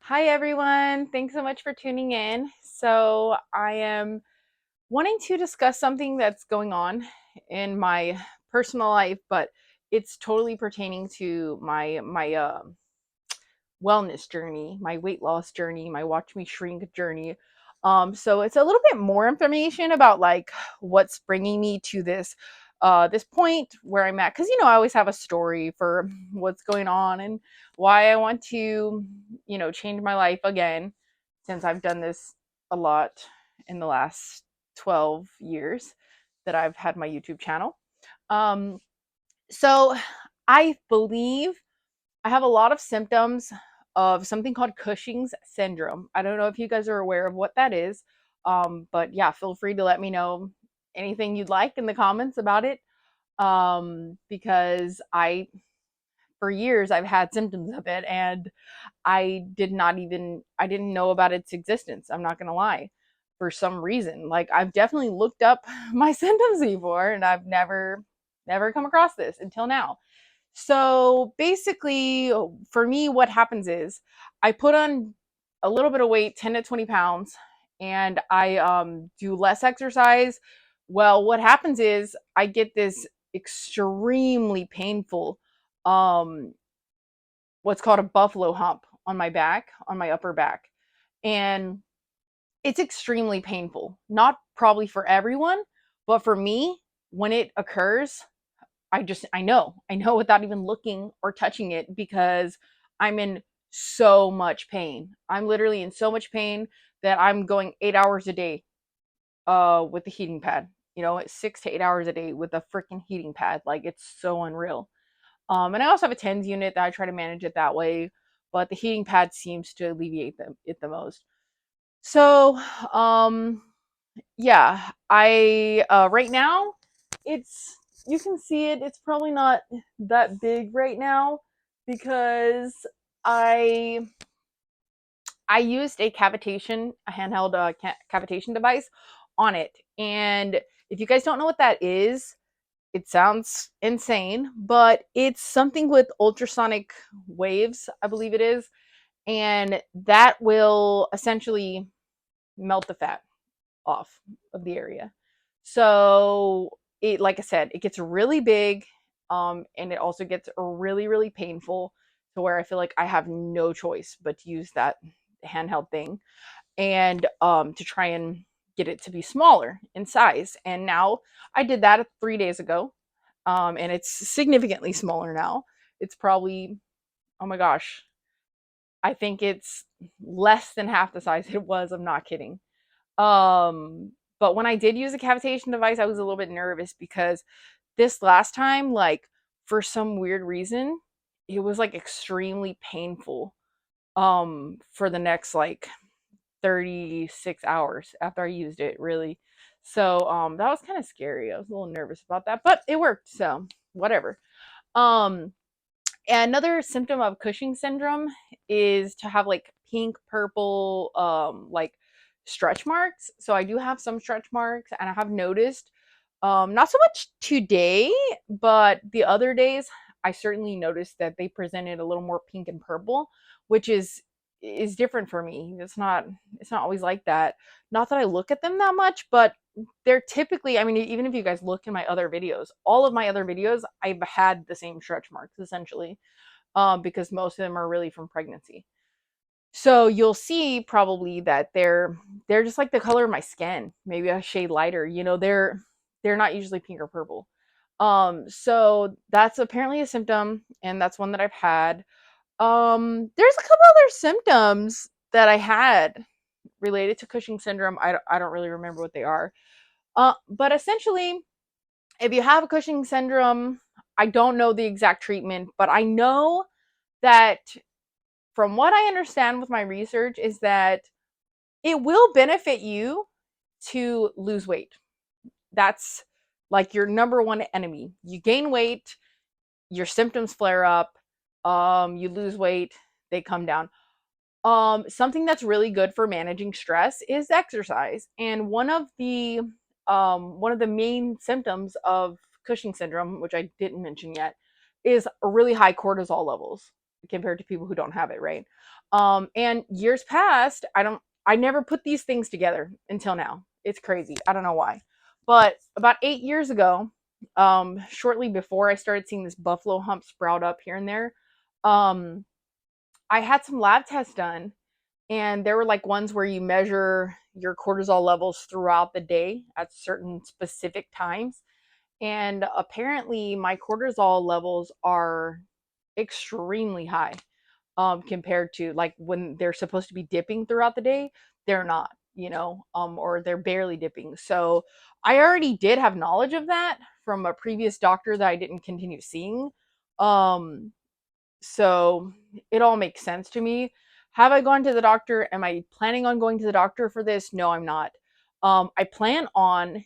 Hi, everyone. Thanks so much for tuning in. So, I am wanting to discuss something that's going on in my personal life, but it's totally pertaining to my wellness journey, my weight loss journey, my watch me shrink journey. So it's a little bit more information about like what's bringing me to this point where I'm at, because I always have a story for what's going on and why I want to change my life again, since I've done this a lot in the last 12 years that I've had my YouTube channel. Um, so I believe I have a lot of symptoms of something called Cushing's syndrome. I don't know if you guys are aware of what that is, but yeah, feel free to let me know anything you'd like in the comments about it. Because for years, I've had symptoms of it, and I didn't know about its existence. I'm not gonna lie, for some reason. Like, I've definitely looked up my symptoms before, and I've never come across this until now. So basically, for me, what happens is I put on a little bit of weight, 10 to 20 pounds, and I do less exercise. Well, what happens is I get this extremely painful, um, what's called a buffalo hump on my back, on my upper back. And it's extremely painful. Not probably for everyone, but for me, when it occurs, I know without even looking or touching it, because I'm in so much pain. I'm literally in so much pain that I'm going 8 hours a day with the heating pad. It's 6 to 8 hours a day with a freaking heating pad. Like, it's so unreal. And I also have a TENS unit that I try to manage it that way, but the heating pad seems to alleviate it the most. So, um, yeah, I right now it's you can see it. It's probably not that big right now because I I used a handheld cavitation device on it. And if you guys don't know what that is, it sounds insane, but it's something with ultrasonic waves, I believe it is, and that will essentially melt the fat off of the area. So it, like I said, it gets really big, and it also gets really, really painful, to where I feel like I have no choice but to use that handheld thing, and to try and get it to be smaller in size. And now I did that 3 days ago, and it's significantly smaller now. It's probably, oh my gosh, I think it's less than half the size it was. I'm not kidding. But when I did use a cavitation device, I was a little bit nervous because this last time, like, for some weird reason, it was like extremely painful for the next like 36 hours after I used it, really. So that was kind of scary. I was a little nervous about that, but it worked, so whatever. Um Another symptom of Cushing syndrome is to have like pink, purple, like stretch marks. So I do have some stretch marks, and I have noticed, not so much today, but the other days, I certainly noticed that they presented a little more pink and purple, which is different for me. It's not always like that. Not that I look at them that much, but they're typically, I mean, even if you guys look in my other videos, all of my other videos, I've had the same stretch marks essentially, because most of them are really from pregnancy. So you'll see probably that they're just like the color of my skin, maybe a shade lighter. They're not usually pink or purple. So that's apparently a symptom, and that's one that I've had. There's a couple other symptoms that I had related to Cushing syndrome. I don't really remember what they are. But essentially, if you have a Cushing syndrome, I don't know the exact treatment, but I know that, from what I understand with my research, is that it will benefit you to lose weight. That's like your number one enemy. You gain weight, your symptoms flare up, you lose weight, they come down. Something that's really good for managing stress is exercise. And one of the main symptoms of Cushing syndrome, which I didn't mention yet, is really high cortisol levels. compared to people who don't have it, right? And years past, I never put these things together until now. It's crazy. I don't know why. But about 8 years ago, shortly before I started seeing this buffalo hump sprout up here and there, um, I had some lab tests done, and there were like ones where you measure your cortisol levels throughout the day at certain specific times. And apparently, my cortisol levels are extremely high, compared to like when they're supposed to be dipping throughout the day, they're not, or they're barely dipping. So I already did have knowledge of that from a previous doctor that I didn't continue seeing. Um, so it all makes sense to me. Have I gone to the doctor? Am I planning on going to the doctor for this? No, I'm not. I plan on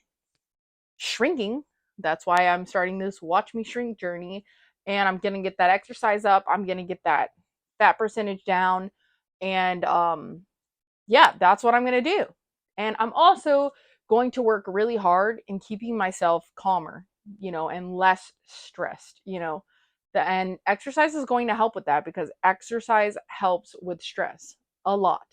shrinking. That's why I'm starting this watch me shrink journey. And I'm gonna get that exercise up. I'm gonna get that fat percentage down. And yeah, that's what I'm gonna do. And I'm also going to work really hard in keeping myself calmer, and less stressed, and exercise is going to help with that because exercise helps with stress a lot.